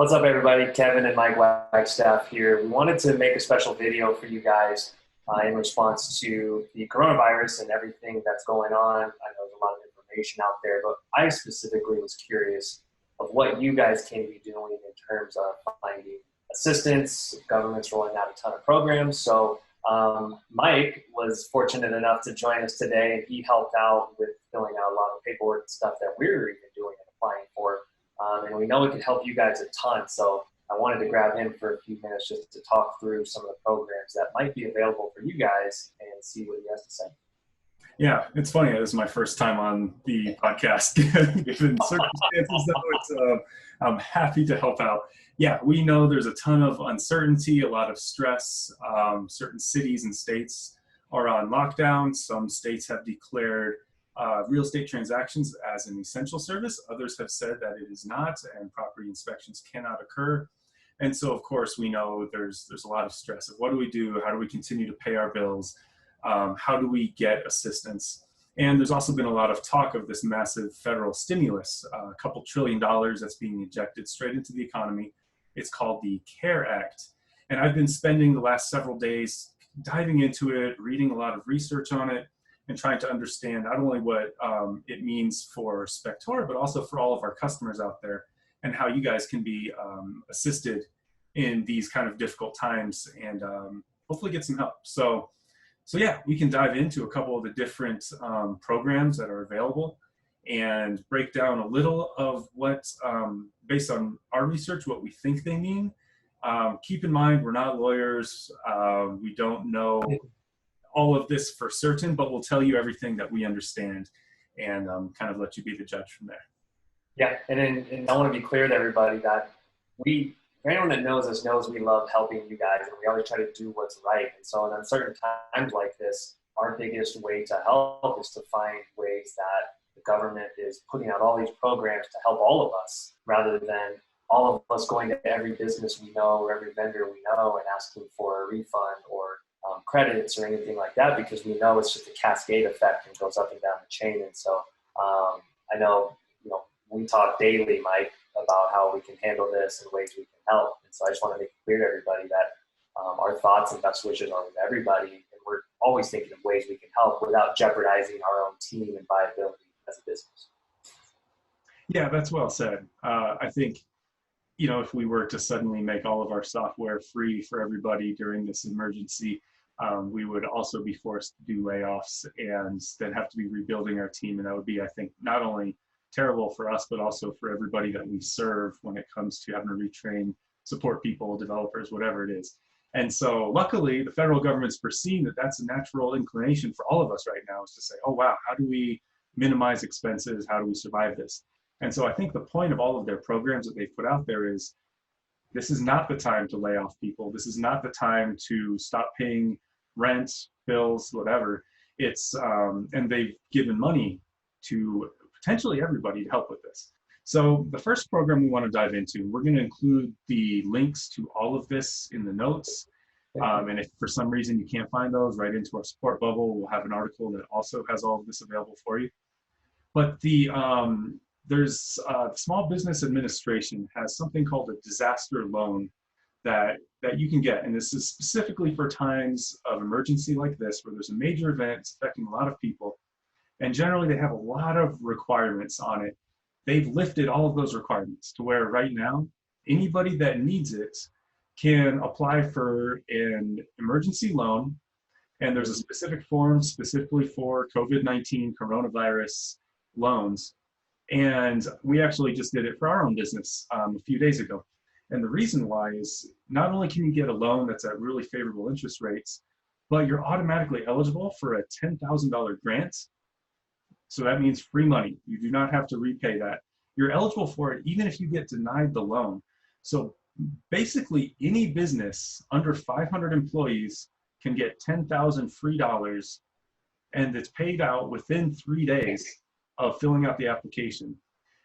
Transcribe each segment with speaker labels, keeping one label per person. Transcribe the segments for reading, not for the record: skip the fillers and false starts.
Speaker 1: What's up, everybody? Kevin and Mike Wagstaff here. We wanted to make a special video for you guys in response to the coronavirus and everything that's going on. I know there's a lot of information out there, but I specifically was curious of what you guys can be doing in terms of finding assistance. Government's rolling out a ton of programs. So Mike was fortunate enough to join us today, and he helped out with filling out a lot of paperwork and stuff that we're even doing and applying for. And we know it could help you guys a ton. So I wanted to grab him for a few minutes just to talk through some of the programs that might be available for you guys and see what he has to say.
Speaker 2: Yeah, it's funny. This is my first time on the podcast. Given circumstances, though, I'm happy to help out. Yeah, we know there's a ton of uncertainty, a lot of stress. Certain cities and states are on lockdown. Some states have declared real estate transactions as an essential service. Others have said that it is not, and property inspections cannot occur. And so, of course, we know there's a lot of stress of what do we do? How do we continue to pay our bills? How do we get assistance? And there's also been a lot of talk of this massive federal stimulus, a couple $1 trillion that's being injected straight into the economy. It's called the CARE Act. And I've been spending the last several days diving into it, reading a lot of research on it, and trying to understand not only what it means for Spectora, but also for all of our customers out there, and how you guys can be assisted in these kind of difficult times and hopefully get some help. So yeah, we can dive into a couple of the different programs that are available and break down a little of what, based on our research, what we think they mean. Keep in mind, we're not lawyers. We don't know all of this for certain, but we'll tell you everything that we understand and kind of let you be the judge from there.
Speaker 1: Yeah, and I want to be clear to everybody that for anyone that knows us knows we love helping you guys, and we always try to do what's right. And so in uncertain times like this, our biggest way to help is to find ways that the government is putting out all these programs to help all of us, rather than all of us going to every business we know or every vendor we know and asking for a refund or credits or anything like that, because we know it's just a cascade effect and goes up and down the chain. And so I know, we talk daily, Mike, about how we can handle this and ways we can help. And so I just want to make it clear to everybody that our thoughts and best wishes are with everybody, and we're always thinking of ways we can help without jeopardizing our own team and viability as a business.
Speaker 2: Yeah, that's well said. I think, if we were to suddenly make all of our software free for everybody during this emergency, we would also be forced to do layoffs and then have to be rebuilding our team. And that would be, I think, not only terrible for us, but also for everybody that we serve when it comes to having to retrain support people, developers, whatever it is. And so luckily, the federal government's foreseen that that's a natural inclination for all of us right now, is to say, oh, wow, how do we minimize expenses? How do we survive this? And so I think the point of all of their programs that they've put out there is, this is not the time to lay off people. This is not the time to stop paying rent, bills, whatever. It's, and they've given money to potentially everybody to help with this. So the first program we want to dive into, we're going to include the links to all of this in the notes. And if for some reason you can't find those, right into our support bubble, we'll have an article that also has all of this available for you. But there's Small Business Administration has something called a disaster loan that you can get. And this is specifically for times of emergency like this, where there's a major event affecting a lot of people. And generally they have a lot of requirements on it. They've lifted all of those requirements to where right now, anybody that needs it can apply for an emergency loan. And there's a specific form specifically for COVID-19 coronavirus loans. And we actually just did it for our own business a few days ago. And the reason why is, not only can you get a loan that's at really favorable interest rates, but you're automatically eligible for a $10,000 grant. So that means free money. You do not have to repay that. You're eligible for it even if you get denied the loan. So basically any business under 500 employees can get $10,000 free dollars, and it's paid out within 3 days of filling out the application.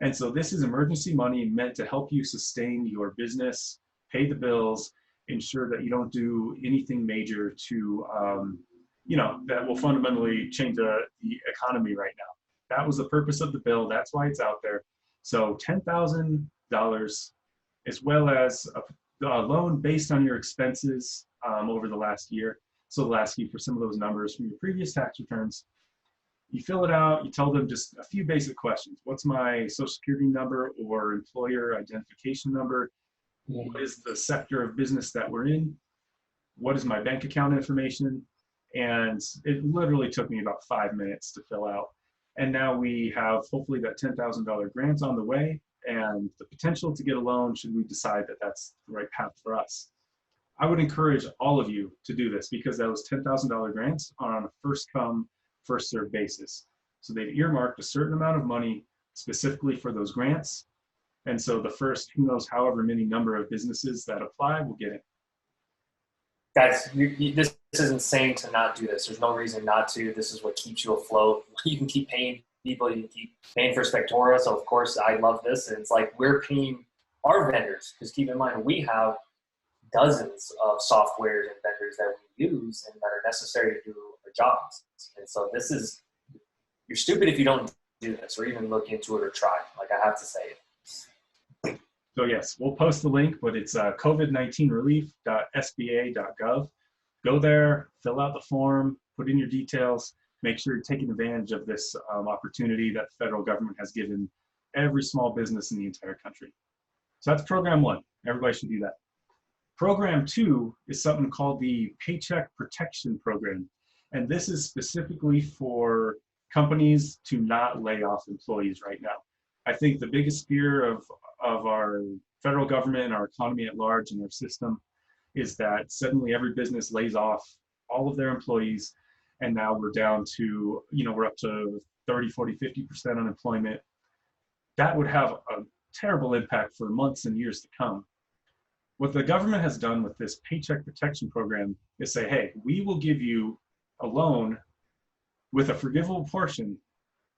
Speaker 2: And so this is emergency money meant to help you sustain your business, pay the bills, ensure that you don't do anything major to that will fundamentally change the economy right now. That was the purpose of the bill. That's why it's out there. So $10,000 as well as a loan based on your expenses over the last year. So they'll ask you for some of those numbers from your previous tax returns. You fill it out, you tell them just a few basic questions. What's my social security number or employer identification number? What is the sector of business that we're in? What is my bank account information? And it literally took me about 5 minutes to fill out. And now we have hopefully that $10,000 grant on the way and the potential to get a loan should we decide that that's the right path for us. I would encourage all of you to do this because those $10,000 grants are on a first come, first served basis. So they've earmarked a certain amount of money specifically for those grants. And so the first, who knows, however many number of businesses that apply will get it.
Speaker 1: Guys, this is insane to not do this. There's no reason not to. This is what keeps you afloat. You can keep paying people. You can keep paying for Spectora. So, of course, I love this. And it's like we're paying our vendors. Because keep in mind, we have dozens of softwares and vendors that we use and that are necessary to do our jobs. And so this is, you're stupid if you don't do this or even look into it or try. Like, I have to say it.
Speaker 2: So yes, we'll post the link, but it's covid19relief.sba.gov. Go there, fill out the form, put in your details, make sure you're taking advantage of this opportunity that the federal government has given every small business in the entire country. So that's program 1. Everybody should do that. Program 2 is something called the Paycheck Protection Program. And this is specifically for companies to not lay off employees right now. I think the biggest fear of our federal government and our economy at large and our system is that suddenly every business lays off all of their employees. And now we're down to, we're up to 30, 40, 50% unemployment. That would have a terrible impact for months and years to come. What the government has done with this Paycheck Protection Program is say, hey, we will give you a loan with a forgivable portion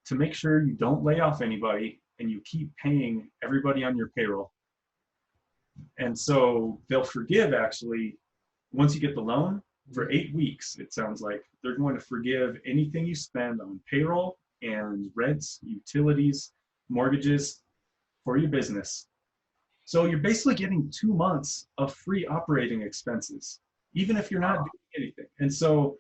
Speaker 2: to make sure you don't lay off anybody and you keep paying everybody on your payroll. And so they'll forgive, actually, once you get the loan, for 8 weeks, it sounds like. They're going to forgive anything you spend on payroll and rents, utilities, mortgages for your business. So you're basically getting 2 months of free operating expenses, even if you're not doing anything. And so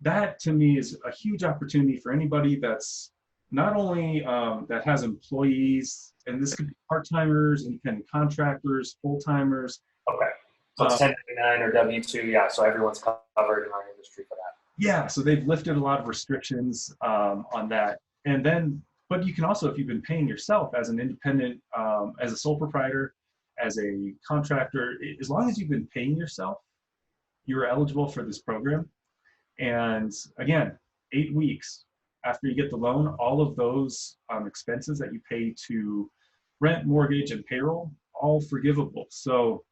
Speaker 2: that, to me, is a huge opportunity for anybody that's not only that has employees, and this could be part-timers, independent contractors, full-timers.
Speaker 1: Okay. So it's 1099 or W-2, yeah, so everyone's covered in our industry for that.
Speaker 2: Yeah, so they've lifted a lot of restrictions on that. And then, but you can also, if you've been paying yourself as an independent, as a sole proprietor, as a contractor, as long as you've been paying yourself, you're eligible for this program. And again, 8 weeks after you get the loan, all of those expenses that you pay to rent, mortgage, and payroll, all forgivable. So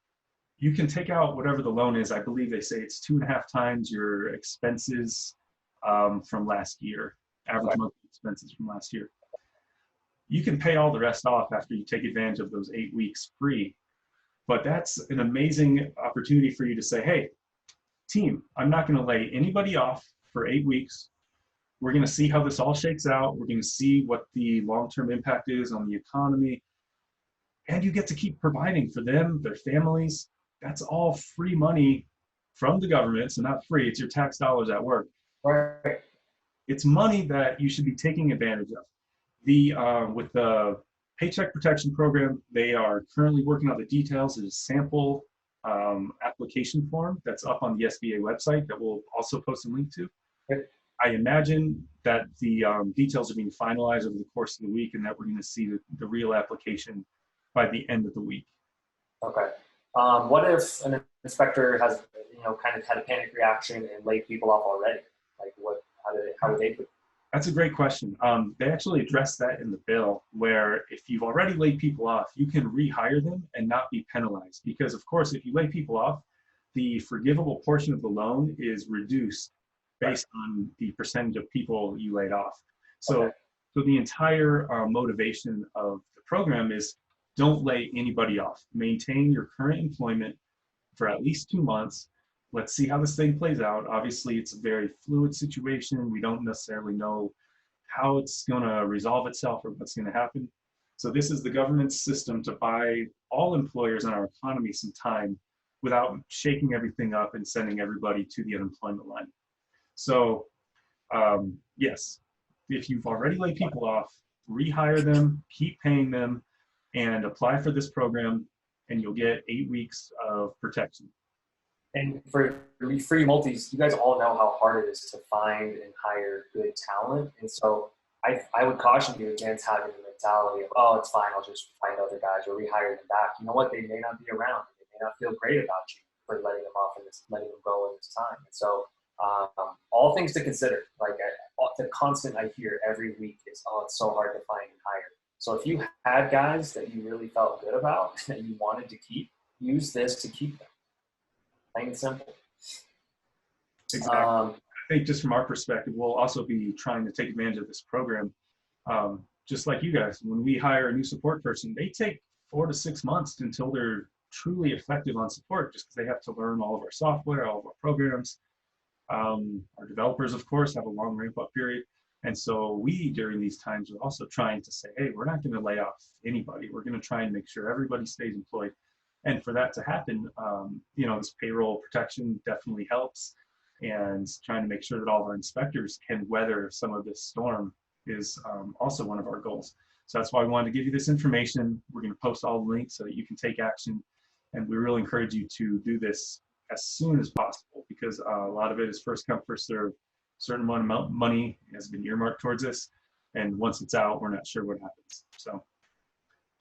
Speaker 2: you can take out whatever the loan is. I believe they say it's 2.5 times your expenses from last year, average monthly expenses from last year. You can pay all the rest off after you take advantage of those 8 weeks free. But that's an amazing opportunity for you to say, hey, team, I'm not going to lay anybody off for 8 weeks. We're going to see how this all shakes out. We're going to see what the long-term impact is on the economy. And you get to keep providing for them, their families. That's all free money from the government. So not free, it's your tax dollars at work.
Speaker 1: Right.
Speaker 2: It's money that you should be taking advantage of. With the Paycheck Protection Program, they are currently working on the details. There's a sample application form that's up on the SBA website that we'll also post a link to.
Speaker 1: Okay.
Speaker 2: I imagine that the details are being finalized over the course of the week and that we're going to see the real application by the end of the week.
Speaker 1: Okay. What if an inspector has, kind of had a panic reaction and laid people off already? Like, how would they do it?
Speaker 2: That's a great question. They actually addressed that in the bill, where if you've already laid people off, you can rehire them and not be penalized. Because, of course, if you lay people off, the forgivable portion of the loan is reduced based on the percentage of people you laid off. So the entire motivation of the program is don't lay anybody off. Maintain your current employment for at least 2 months. Let's see how this thing plays out. Obviously, it's a very fluid situation. We don't necessarily know how it's going to resolve itself or what's going to happen. So this is the government's system to buy all employers in our economy some time without shaking everything up and sending everybody to the unemployment line. So yes, if you've already laid people off, rehire them, keep paying them, and apply for this program, and you'll get 8 weeks of protection.
Speaker 1: And for you multis, you guys all know how hard it is to find and hire good talent. And so I would caution you against having the mentality of, oh, it's fine, I'll just find other guys or rehire them back. You know what? They may not be around. They may not feel great about you for letting them off and letting them go in this time. And so all things to consider. Like the constant I hear every week is, oh, it's so hard to find and hire. So if you had guys that you really felt good about that you wanted to keep, use this to keep them. Plain and simple.
Speaker 2: Exactly. I think just from our perspective, we'll also be trying to take advantage of this program. Just like you guys, when we hire a new support person, they take 4 to 6 months until they're truly effective on support, just because they have to learn all of our software, all of our programs. Our developers, of course, have a long ramp-up period. And so we, during these times, are also trying to say, hey, we're not going to lay off anybody. We're going to try and make sure everybody stays employed. And for that to happen, this payroll protection definitely helps. And trying to make sure that all of our inspectors can weather some of this storm is also one of our goals. So that's why we wanted to give you this information. We're going to post all the links so that you can take action. And we really encourage you to do this as soon as possible, because a lot of it is first come, first serve. A certain amount of money has been earmarked towards this. And once it's out, we're not sure what happens. So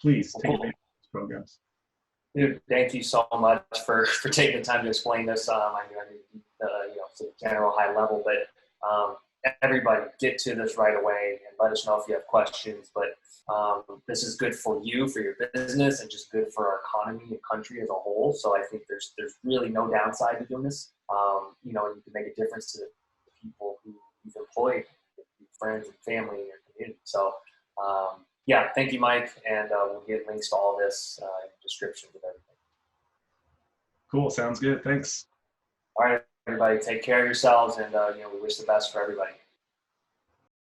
Speaker 2: please take advantage of these programs.
Speaker 1: Dude, thank you so much for taking the time to explain this. I mean, to the general high level, but everybody get to this right away and let us know if you have questions. But this is good for you, for your business, and just good for our economy and country as a whole. So I think there's really no downside to doing this. You can make a difference to the people who you've employed, your friends and family in your community. So yeah, thank you, Mike, and we'll get links to all this in the descriptions of everything.
Speaker 2: Cool, sounds good. Thanks.
Speaker 1: All right, everybody, take care of yourselves, and we wish the best for everybody.